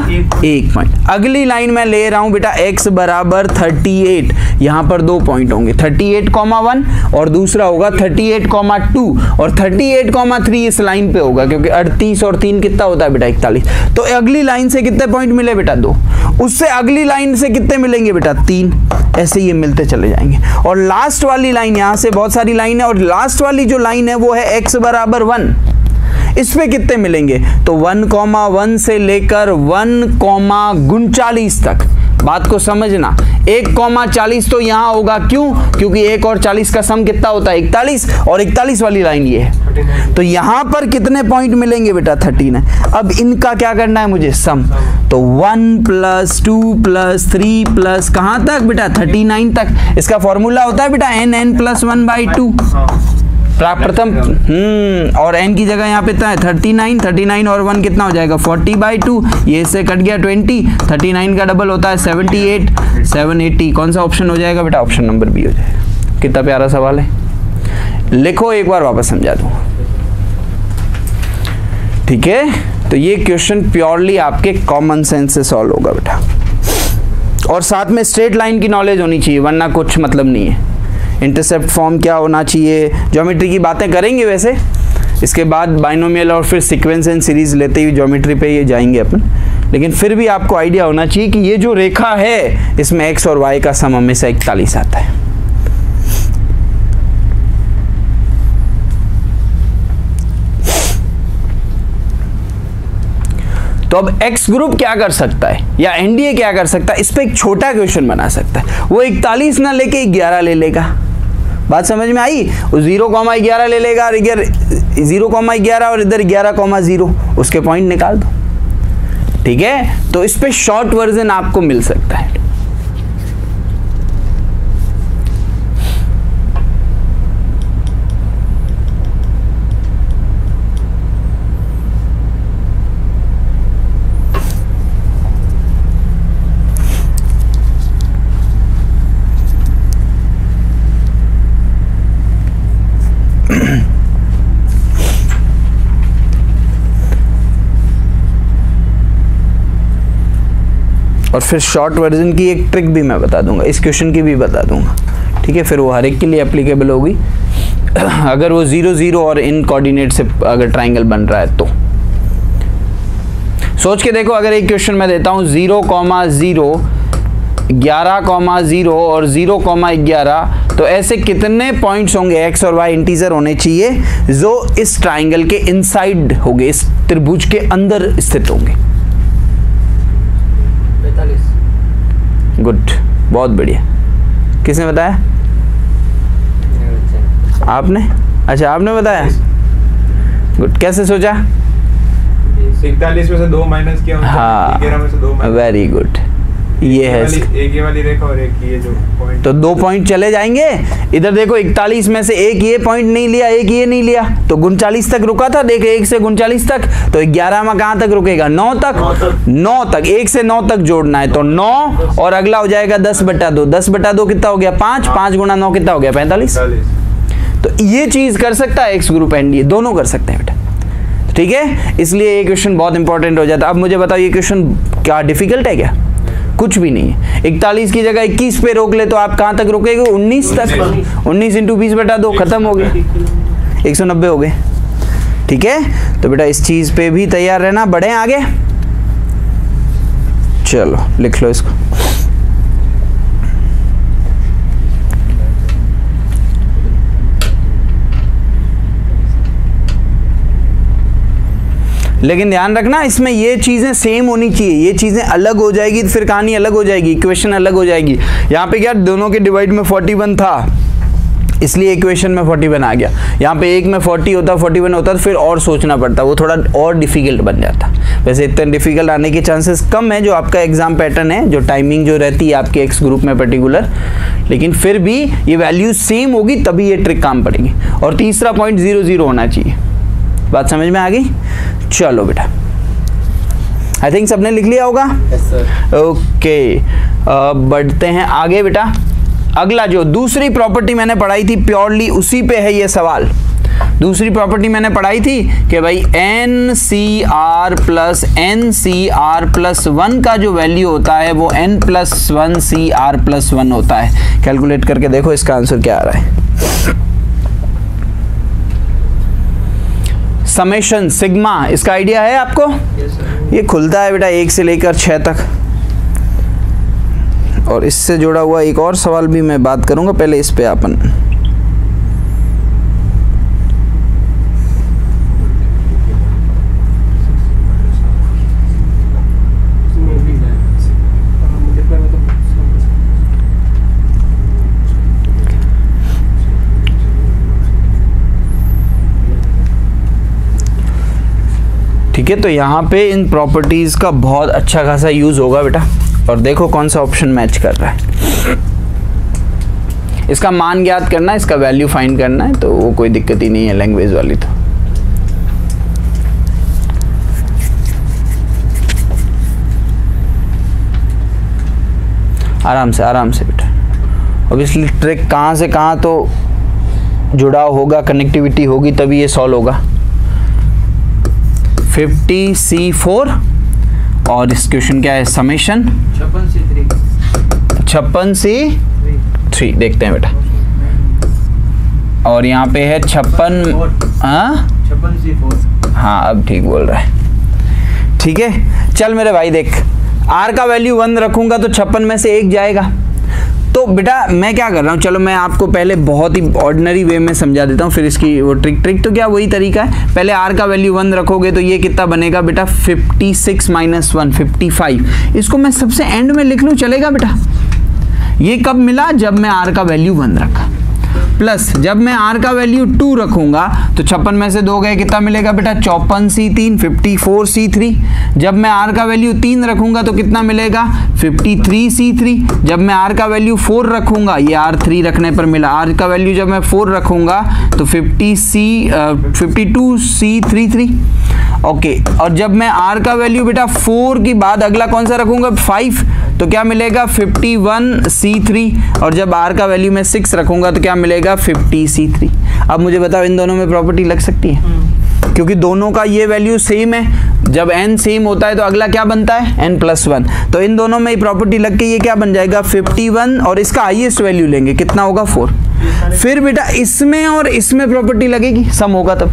A: एक पॉइंट। अगली लाइन मैं ले रहा हूं बेटा x बराबर 38, यहां पर दो पॉइंट होंगे 38,1 और दूसरा होगा 38,2 और 38,3 इस लाइन पे होगा क्योंकि 38 और 3 कितना होता है बेटा 41। तो अगली लाइन से कितने पॉइंट मिले बेटा 2, उससे अगली लाइन से कितने मिलेंगे बेटा 3, ऐसे ये मिलते चले जाएंगे। और लास्ट वाली लाइन, यहां से बहुत सारी लाइन है और लास्ट वाली जो लाइन है वो है x बराबर 1, इस पे कितने मिलेंगे तो 1,1 से लेकर 1,39 तक। बात को समझना, 1,40 तो यहां होगा, क्यों, क्योंकि 1 और 40 का सम कितना होता है 41 और 41 वाली लाइन ये है। तो यहां पर कितने पॉइंट मिलेंगे बेटा 39। अब इनका क्या करना है मुझे सम, तो 1 + 2 + 3 प्लस कहां तक बेटा 39 तक। इसका फॉर्मूला होता है बेटा n + 1/2 प्रथम और n की जगह यहाँ पे है 39 और 1 कितना हो जाएगा 40/2, ये इससे कट गया 20, 39 का डबल होता है 78, 780। कौन सा ऑप्शन हो जाएगा बेटा, ऑप्शन नंबर बी हो जाएगा। कितना प्यारा सवाल है, लिखो एक बार वापस समझा दूँ, ठीक है। तो ये क्वेश्चन प्योरली आपके कॉमन सेंस से सॉल्व होगा बेटा, और साथ में स्ट्रेट लाइन की नॉलेज होनी चाहिए वरना कुछ मतलब नहीं है। इंटरसेप्ट फॉर्म क्या होना चाहिए, ज्योमेट्री की बातें करेंगे वैसे, इसके बाद बाइनोमियल और फिर सीक्वेंस एंड सीरीज लेते हुए ज्योमेट्री पे ये जाएंगे अपन, लेकिन फिर भी आपको आइडिया होना चाहिए कि ये जो रेखा है इसमें x और y का सम हमेशा 41 आता है। तो अब x ग्रुप क्या कर सकता है या एनडीए क्या कर सकता है, इस पे एक छोटा क्वेश्चन बना सकता है। वो 41 ना लेके 11 ले लेगा। बात समझ में आई, वो 0,11 ले लेगा और इधर 0,11 और इधर 11,0, उसके पॉइंट निकाल दो, ठीक है। तो इस पे शॉर्ट वर्जन आपको मिल सकता है। और फिर शॉर्ट वर्जन की एक ट्रिक भी मैं बता दूंगा, इस क्वेश्चन की भी बता दूंगा, ठीक है। फिर वो हर एक के लिए एप्लीकेबल होगी अगर वो 0, 0 और इन कोऑर्डिनेट से अगर ट्राइंगल बन रहा है तो। सोच के देखो, अगर एक क्वेश्चन मैं देता हूँ 0,0 11,0 और 0,11, तो ऐसे कितने पॉइंट्स होंगे x और y इंटीजर होने चाहिए जो इस ट्राइंगल के इनसाइड होंगे, इस त्रिभुज के अंदर स्थित होंगे। 45। गुड, बहुत बढ़िया। किसने बताया, आपने? अच्छा आपने बताया, गुड। कैसे सोचा?
B: 41 में से 2 माइनस किया,
A: हाँ
B: 11 में से 2 माइनस।
A: वेरी गुड, ये है
B: एक ये वाली रेखा और एक ये जो पॉइंट,
A: तो 2 पॉइंट चले जाएंगे। इधर देखो 41 में से एक ये पॉइंट नहीं लिया, एक ये नहीं लिया, तो 39 तक रुका था। देख 1 से 39 तक, तो 11 में कहां तक रुकेगा 9 तक। 9 तक 1 से 9 तक जोड़ना है, तो 9 और अगला हो जाएगा 10/2। 10/2 कितना हो गया 5, 5 गुणा 9 कितना हो गया 45। तो ये चीज कर सकता है एक्स ग्रुप एनडीए, दोनों कर सकते हैं बेटा, ठीक है। इसलिए ये क्वेश्चन बहुत इंपॉर्टेंट हो जाता है। अब मुझे बताओ ये क्वेश्चन क्या डिफिकल्ट है क्या? कुछ भी नहीं है। 41 की जगह 21 पे रोक ले तो आप कहां तक रुकेगे 19 तक। 19 × 20/2 खत्म हो गया, 190 हो गए, ठीक है। तो बेटा इस चीज पे भी तैयार रहना, बढ़े आगे। चलो लिख लो इसको। लेकिन ध्यान रखना इसमें ये चीज़ें सेम होनी चाहिए, ये चीज़ें अलग हो जाएगी तो फिर कहानी अलग हो जाएगी, इक्वेशन अलग हो जाएगी। यहाँ पे क्या दोनों के डिवाइड में 41 था इसलिए इक्वेशन में 41 आ गया। यहाँ पे एक में 40 होता 41 होता तो फिर और सोचना पड़ता, वो थोड़ा और डिफिकल्ट बन जाता। वैसे इतने डिफिकल्ट आने के चांसेस कम है जो आपका एग्जाम पैटर्न है, जो टाइमिंग जो रहती है आपके एक्स ग्रुप में पर्टिकुलर, लेकिन फिर भी ये वैल्यू सेम होगी तभी ये ट्रिक काम पड़ेगी। और तीसरा पॉइंट 0 0 होना चाहिए। बात समझ में आ गई? चलो बेटा, आई थिंक सबने लिख लिया होगा। ओके, बढ़ते हैं आगे बेटा। अगला जो दूसरी प्रॉपर्टी मैंने पढ़ाई थी प्योरली उसी पे है ये सवाल। दूसरी प्रॉपर्टी मैंने पढ़ाई थी कि भाई NCR प्लस NCR प्लस 1 का जो वैल्यू होता है वो N प्लस 1 CR प्लस 1 होता है। कैलकुलेट करके देखो इसका आंसर क्या आ रहा है। समेशन सिग्मा, इसका आइडिया है आपको? ये खुलता है बेटा 1 से लेकर 6 तक। और इससे जुड़ा हुआ एक और सवाल भी मैं बात करूंगा, पहले इस पे अपन ठीक है। तो यहाँ पे इन प्रॉपर्टीज का बहुत अच्छा खासा यूज होगा बेटा। और देखो कौन सा ऑप्शन मैच कर रहा है। इसका मान ज्ञात करना है, इसका वैल्यू फाइंड करना है, तो वो कोई दिक्कत ही नहीं है लैंग्वेज वाली। तो आराम से बेटा। ऑब्वियसली ट्रिक कहाँ से कहाँ तो जुड़ाव होगा, कनेक्टिविटी होगी तभी ये सॉल्व होगा। 50C4 और इस क्वेश्चन क्या है, समेशन 56C3 देखते हैं बेटा। और यहाँ पे है 56C4। हाँ अब ठीक बोल रहा है। ठीक है, चल मेरे भाई देख, R का वैल्यू 1 रखूंगा तो 56 में से 1 जाएगा। तो बेटा मैं क्या कर रहा हूँ, चलो मैं आपको पहले बहुत ही ऑर्डिनरी वे में समझा देता हूँ, फिर इसकी वो ट्रिक तो क्या वही तरीका है। पहले R का वैल्यू 1 रखोगे तो ये कितना बनेगा बेटा, 56 माइनस 1 55। इसको मैं सबसे एंड में लिख लूँ, चलेगा बेटा? ये कब मिला, जब मैं R का वैल्यू 1 रखा, प्लस जब मैं R का वैल्यू 2 रखूंगा तो 56 में से 2 गए, कितना मिलेगा बेटा, 54C3 54C3। जब मैं R का वैल्यू 3 रखूंगा तो कितना मिलेगा, 53C3। जब मैं R का वैल्यू 4 रखूंगा, ये R3 रखने पर मिला, R का वैल्यू जब मैं 4 रखूंगा तो 52C33। ओके, और जब मैं R का वैल्यू बेटा 4 की बाद अगला कौन सा रखूंगा, 5, तो क्या मिलेगा 51C3। और जब R का वैल्यू मैं 6 रखूंगा तो क्या मिलेगा 50C3। अब मुझे बताओ इन दोनों में प्रॉपर्टी लग सकती है? क्योंकि दोनों का ये वैल्यू सेम है। जब n सेम होता है तो अगला क्या बनता है, n प्लस 1। तो इन दोनों में प्रॉपर्टी लग के ये क्या बन जाएगा 51, और इसका हाईएस्ट वैल्यू लेंगे, कितना होगा 4। फिर बेटा इसमें और इसमें प्रॉपर्टी लगेगी, सम होगा तब।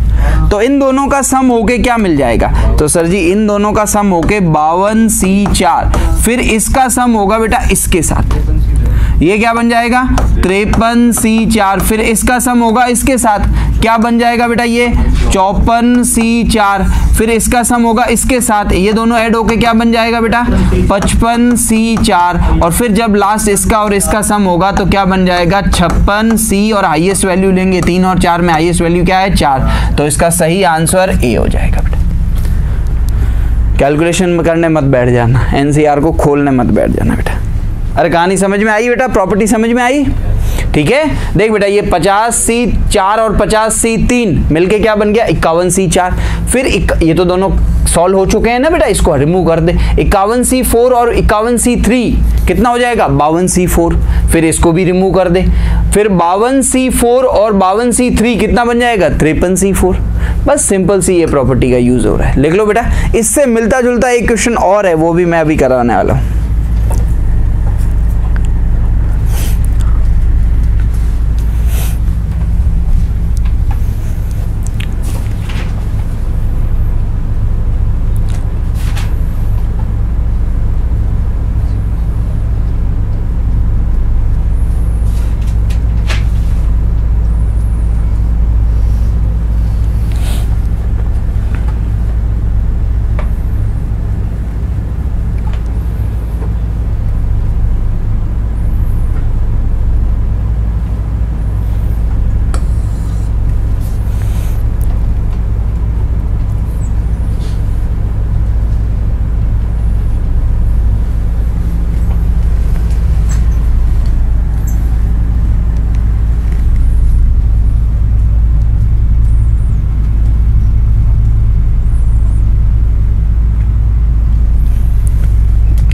A: तो इन दोनों का सम होके क्या मिल जाएगा, तो सर जी इन दोनों का सम होके 52C4। फिर इसका सम होगा बेटा इसके साथ, ये क्या बन जाएगा 53C4। फिर इसका सम होगा इसके साथ, क्या बन जाएगा बेटा ये 54C4। फिर इसका सम होगा इसके साथ, ये दोनों ऐड होके क्या बन जाएगा बेटा 55C4। और फिर जब लास्ट इसका और इसका सम होगा तो क्या बन जाएगा 56C, और हाईएस्ट वैल्यू लेंगे 3 और 4 में हाईएस्ट वैल्यू क्या है 4। तो इसका सही आंसर ए हो जाएगा बेटा। कैलकुलेशन करने मत बैठ जाना, एनसीआर को खोलने मत बैठ जाना बेटा। अरे कहानी समझ में आई बेटा, प्रॉपर्टी समझ में आई? ठीक है, देख बेटा ये 50C4 और 50C3 मिलके क्या बन गया 51C4। फिर ये तो दोनों सॉल्व हो चुके हैं ना बेटा, इसको रिमूव कर दे। 51C4 और 51C3 कितना हो जाएगा 52C4। फिर इसको भी रिमूव कर दे। फिर 52C4 और 52C3 कितना बन जाएगा 53C4। बस सिंपल सी ये प्रॉपर्टी का यूज हो रहा है, लिख लो बेटा। इससे मिलता जुलता एक क्वेश्चन और है, वो भी मैं अभी कराने वाला हूं।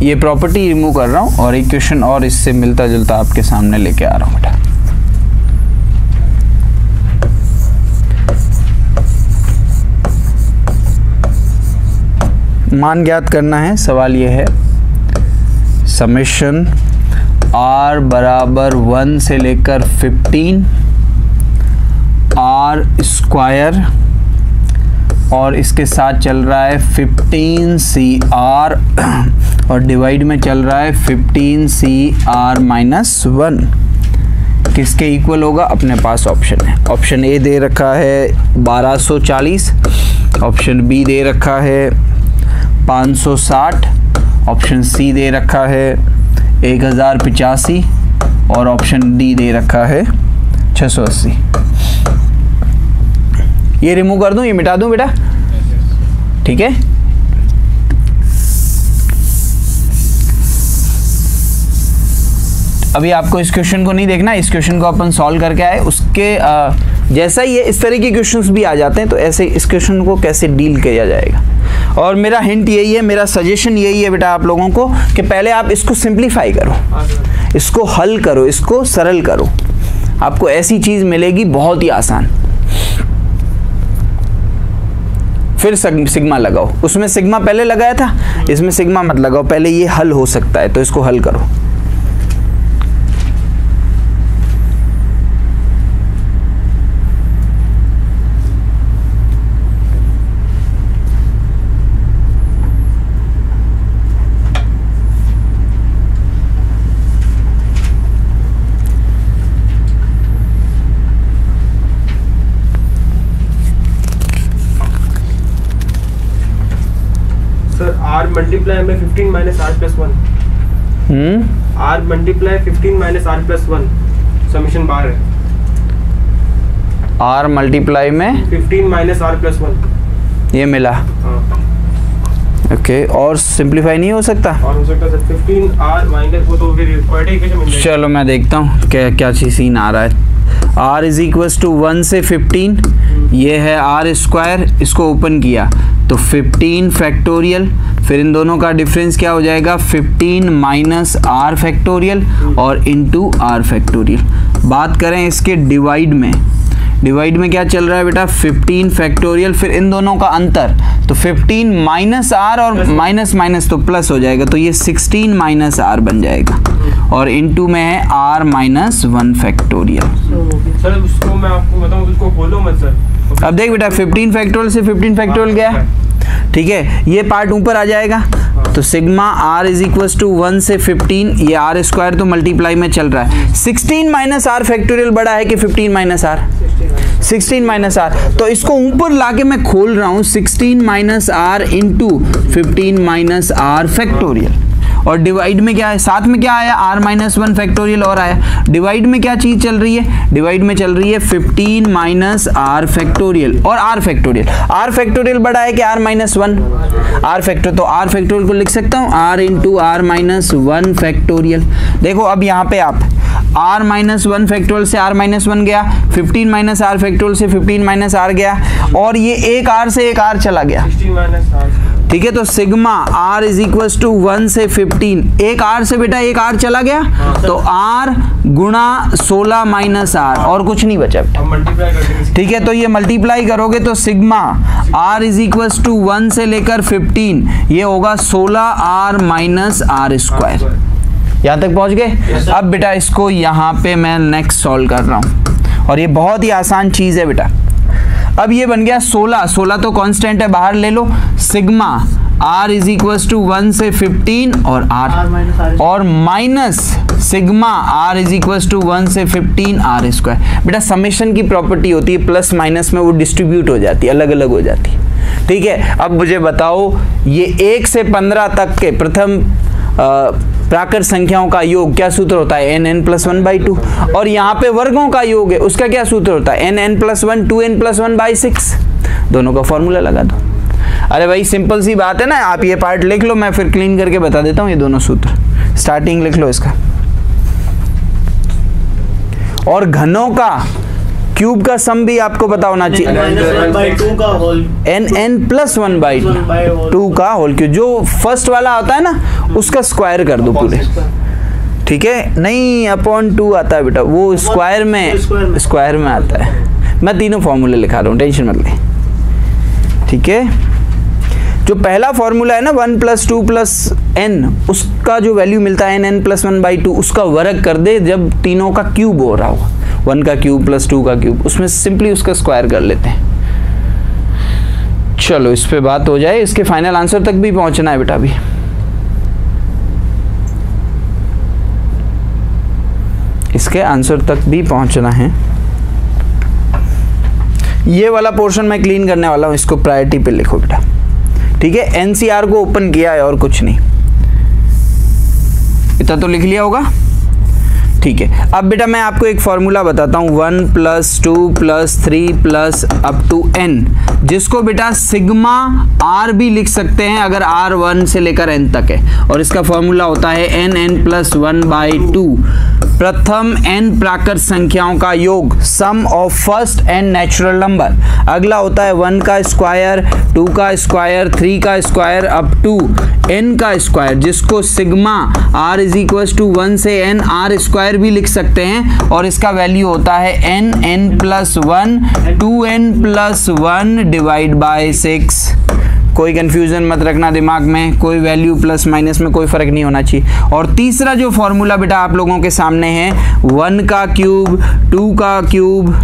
A: ये प्रॉपर्टी रिमूव कर रहा हूँ और एक क्वेश्चन और इससे मिलता जुलता आपके सामने लेके आ रहा हूँ बेटा। मान ज्ञात करना है। सवाल ये है समेशन r बराबर 1 से लेकर 15 r स्क्वायर और इसके साथ चल रहा है 15cr और डिवाइड में चल रहा है 15cr-1 किसके इक्वल होगा? अपने पास ऑप्शन है। ऑप्शन ए दे रखा है 1240, ऑप्शन बी दे रखा है 560, ऑप्शन सी दे रखा है 1085 और ऑप्शन डी दे रखा है 680। ये रिमूव कर दूं, ये मिटा दूं बेटा, ठीक है। अभी आपको इस क्वेश्चन को नहीं देखना, इस क्वेश्चन को अपन सॉल्व करके आए, उसके जैसा ही है इस तरह के क्वेश्चंस भी आ जाते हैं, तो ऐसे इस क्वेश्चन को कैसे डील किया जाएगा। और मेरा हिंट यही है, मेरा सजेशन यही है बेटा आप लोगों को कि पहले आप इसको सिंप्लीफाई करो, इसको हल करो, इसको सरल करो, आपको ऐसी चीज मिलेगी बहुत ही आसान। फिर सिग्मा लगाओ, उसमें सिग्मा पहले लगाया था, इसमें सिग्मा मत लगाओ, पहले ये हल हो सकता है तो इसको हल करो।
B: r मल्टीप्लाई में 15 minus r plus 1, r multiply 15 minus r plus 1 summation बाहर है।
A: r मल्टीप्लाई में
B: 15 माइनस r प्लस 1
A: ये मिला। ओके, और सिंप्लीफाई नहीं हो सकता?
B: और हो सकता सर 15r माइनस, वो तो फिर क्वाड्रेटिक इक्वेशन मिल जाएगी।
A: चलो मैं देखता हूँ क्या क्या चीज सीन आ रहा है। r इज इक्वल्स टू 1 से 15, ये है r स्क्वायर, इसको ओपन किया तो 15 फैक्टोरियल, फिर इन दोनों का डिफरेंस क्या हो जाएगा 15 माइनस r फैक्टोरियल और इनटू r फैक्टोरियल। बात करें इसके डिवाइड में, डिवाइड में क्या चल रहा है बेटा 15 फैक्टोरियल, फिर इन दोनों का अंतर तो 15 माइनस r और माइनस माइनस तो प्लस हो जाएगा, तो ये 16 माइनस r बन जाएगा और इनटू में है r माइनस 1 फैक्टोरियल।
B: सर उसको मैं आपको बताऊं, उसको खोलो मत सर।
A: अब देख बेटा 15 फैक्टोरियल से 15 फैक्टोरियल गया, ठीक है, ये पार्ट ऊपर आ जाएगा तो sigma r is equals to 1 से 15, ये r स्क्वायर तो मल्टीप्लाई में चल रहा है, 16 माइनस r फैक्टोरियल बड़ा है कि 15 माइनस r? 16 माइनस r, तो इसको ऊपर लाके मैं खोल रहा हूँ 16 minus r into 15 minus r factorial. और डिवाइड में क्या है, साथ में क्या आया r माइनस 1 फैक्टोरियल और आया। डिवाइड में क्या चीज चल रही है, डिवाइड में चल रही है 15 माइनस r फैक्टोरियल और r फैक्टोरियल। r फैक्टोरियल बड़ा है कि r माइनस 1? r फैक्टोरियल, तो r फैक्टोरियल को लिख सकता हूँ r into r minus 1 factorial. देखो अब यहाँ पे आप r माइनस 1 फैक्टोरियल से r माइनस 1 गया, 15 माइनस r फैक्टोरियल से 15 माइनस r गया, और ये एक r से एक r चला गया,
B: 16 माइनस r,
A: ठीक है। तो sigma r is equals to 1 से 15, एक r से बेटा एक r चला गया, तो r गुणा 16 माइनस r और कुछ नहीं बचा, ठीक है। तो ये मल्टीप्लाई करोगे तो sigma r is equals to 1 से लेकर 15, ये होगा 16r माइनस r स्क्वायर। यहाँ तक पहुँच गए? अब बेटा इसको यहाँ पे मैं नेक्स्ट सॉल्व कर रहा हूँ और ये बहुत ही आसान चीज़ है बेटा। अब ये बन गया 16 तो कांस्टेंट है, बाहर ले लो, sigma r is equals to 1 से 15 और r और minus sigma r is equals to 1 से 15 r स्क्वायर। बेटा समेशन की प्रॉपर्टी होती है प्लस माइनस में वो डिस्ट्रीब्यूट हो जाती है, अलग अलग हो जाती है, ठीक है। अब मुझे बताओ ये 1 से 15 तक के प्रथम प्राकृत संख्याओं का योग क्या सूत्र होता है, n प्लस 1/2, और यहाँ पे वर्गों का योग है उसका क्या सूत्र होता है, n प्लस 1 2n प्लस 1/6। दोनों का फॉर्मूला लगा दो। अरे भाई सिंपल सी बात है ना, आप ये पार्ट लिख लो, मैं फिर क्लीन करके बता देता हूँ ये दोनों सूत्र। स्टार्टिंग लिख लो इसका। और घनों का क्यूब का सम भी आपको पता होना चाहिए,
C: n-1/2 का होल,
A: n+1/2 का होल क्यूब, जो फर्स्ट वाला होता है ना उसका स्क्वायर कर दो पूरे, ठीक है। नहीं अपॉन 2 आता है बेटा, वो स्क्वायर में आता है। मैं तीनों फॉर्मूले लिखा रहा हूँ, टेंशन मत ले, ठीक है। जो पहला फॉर्मूला है ना 1 + 2 + n, उसका जो वैल्यू मिलता है n+1/2, उसका वर्ग कर दे जब तीनों का क्यूब हो रहा हो, 1 का क्यूब + 2 का क्यूब, उसमें सिंपली उसका स्क्वायर कर लेते हैं। चलो इस पे बात हो जाए, इसके फाइनल आंसर तक भी पहुंचना है बेटा। अभी इसके आंसर तक भी पहुंचना है। ये वाला पोर्शन मैं क्लीन करने वाला हूं, इसको प्रायोरिटी पे लिखो बेटा, ठीक है। एनसीआर को ओपन किया है और कुछ नहीं, इतना तो लिख लिया होगा, ठीक है। अब बेटा मैं आपको एक फॉर्मूला बताता हूँ, 1 + 2 + 3 + up to n, जिसको बेटा सिग्मा r भी लिख सकते हैं अगर r 1 से लेकर n तक है, और इसका फॉर्मूला होता है n+1/2, प्रथम n प्राकृत संख्याओं का योग, sum of first n natural number. अगला होता है 1 का स्क्वायर, 2 का स्क्वायर, 3 का स्क्वायर, अप टू n का स्क्वायर, जिसको सिग्मा r = 1 से n r स्क्वायर भी लिख सकते हैं, और इसका वैल्यू होता है n+1 2n+1 / 6। कोई कंफ्यूजन मत रखना दिमाग में, कोई वैल्यू प्लस माइनस में कोई फर्क नहीं होना चाहिए। और तीसरा जो फॉर्मूला बेटा आप लोगों के सामने है, 1 का क्यूब, 2 का क्यूब,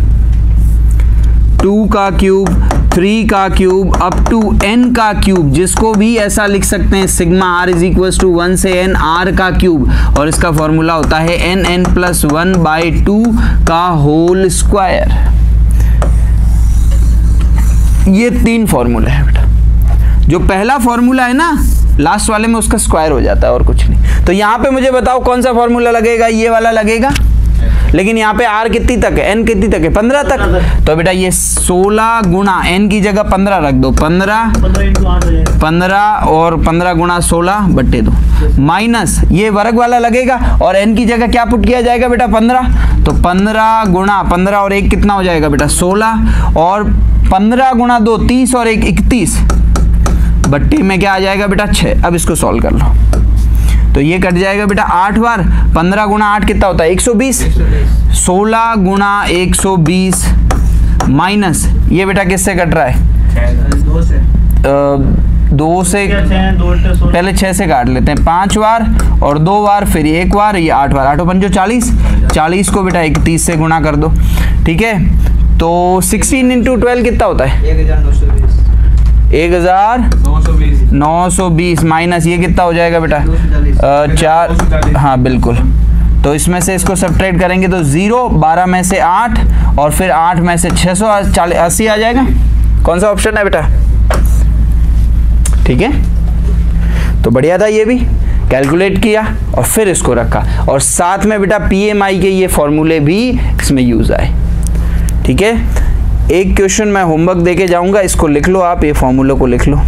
A: 2 का क्यूब, 3 का क्यूब, अप टू n का क्यूब, जिसको भी ऐसा लिख सकते हैं सिग्मा r = 1 से n r का क्यूब, और इसका फॉर्मूला होता है n+1/2 का होल स्क्वायर। ये 3 फॉर्मूला है बेटा। जो पहला फॉर्मूला है ना लास्ट वाले में, उसका स्क्वायर हो जाता है और कुछ नहीं। तो यहाँ पे मुझे बताओ कौन सा फॉर्मूला लगेगा, ये वाला लगेगा, लेकिन यहाँ पे r कितनी तक है, n कितनी तक है, 15 तक। तो बेटा ये 16 गुणा n की जगह 15 रख दो, 15 और 15 गुणा 16/2, माइनस ये वर्ग वाला लगेगा, और n की जगह क्या पुट किया जाएगा बेटा, 15। तो 15 गुणा 15 और 1 कितना हो जाएगा बेटा, 16, और 15 गुणा 2 30 और 1 31, बट्टी में क्या आ जाएगा बेटा, 6। अब इसको सॉल्व कर लो, तो ये कट जाएगा बेटा 8 बार, 15 गुणा 8 कितना होता है, 120, 16 गुणा 120, माइनस ये बेटा किससे कट रहा है, 2 से, पहले 6 से काट लेते हैं, 5 बार और 2 बार, फिर 1 बार, ये 8 बार, 8 × 5 = 40, 40 को बेटा 31 से गुणा कर दो, ठीक है। तो 16 × 12 कितना होता है, 1920, माइनस ये कितना हो जाएगा बेटा, 4, हाँ बिल्कुल। तो इसमें से इसको सब्ट्रैक्ट करेंगे तो 0, 12 में से 8 और फिर 8 में से 680 आ जाएगा। कौन सा ऑप्शन है बेटा, ठीक है। तो बढ़िया था, ये भी कैलकुलेट किया और फिर इसको रखा, और साथ में बेटा PMI के ये फॉर्मूले भी इसमें यूज आए, ठीक है। एक क्वेश्चन मैं होमवर्क देके जाऊंगा, इसको लिख लो आप, ये फॉर्मूले को लिख लो।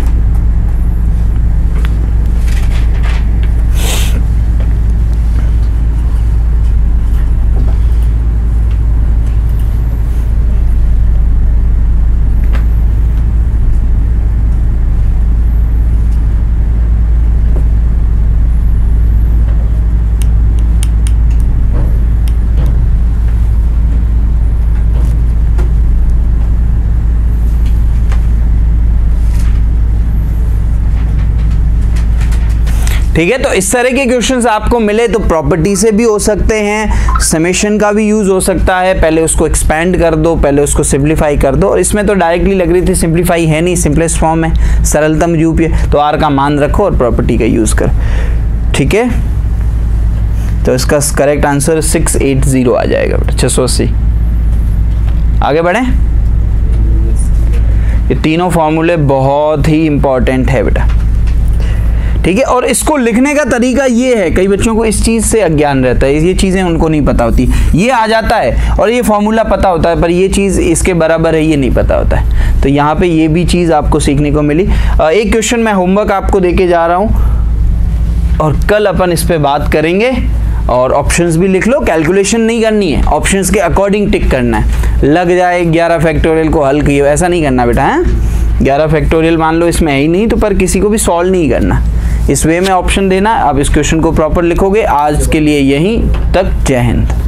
A: ठीक है। तो इस तरह के क्वेश्चंस आपको मिले तो प्रॉपर्टी से भी हो सकते हैं, समेशन का भी यूज हो सकता है। पहले उसको एक्सपेंड कर दो, पहले उसको सिंप्लीफाई कर दो, और इसमें तो डायरेक्टली लग रही थी सिंप्लीफाई है नहीं, सिंपलेस्ट फॉर्म है, सरलतम रूप है। तो आर का मान रखो और प्रॉपर्टी का यूज करो, ठीक है। तो इसका करेक्ट आंसर 680 आ जाएगा बेटा, 680। आगे बढ़े, ये तीनों फॉर्मूले बहुत ही इंपॉर्टेंट है बेटा, ठीक है। और इसको लिखने का तरीका ये है, कई बच्चों को इस चीज़ से अज्ञान रहता है, ये चीज़ें उनको नहीं पता होती। ये आ जाता है और ये फॉर्मूला पता होता है, पर ये चीज़ इसके बराबर है ये नहीं पता होता है। तो यहाँ पे ये भी चीज़ आपको सीखने को मिली। एक क्वेश्चन मैं होमवर्क आपको देके जा रहा हूँ और कल अपन इस पर बात करेंगे। और ऑप्शंस भी लिख लो, कैलकुलेशन नहीं करनी है, ऑप्शंस के अकॉर्डिंग टिक करना है। लग जाए 11 फैक्टोरियल को हल किए ऐसा नहीं करना बेटा, है 11 फैक्टोरियल मान लो इसमें है ही नहीं तो पर किसी को भी सॉल्व नहीं करना, इस वे में ऑप्शन देना। अब इस क्वेश्चन को प्रॉपर लिखोगे। आज के लिए यहीं तक, जय हिंद।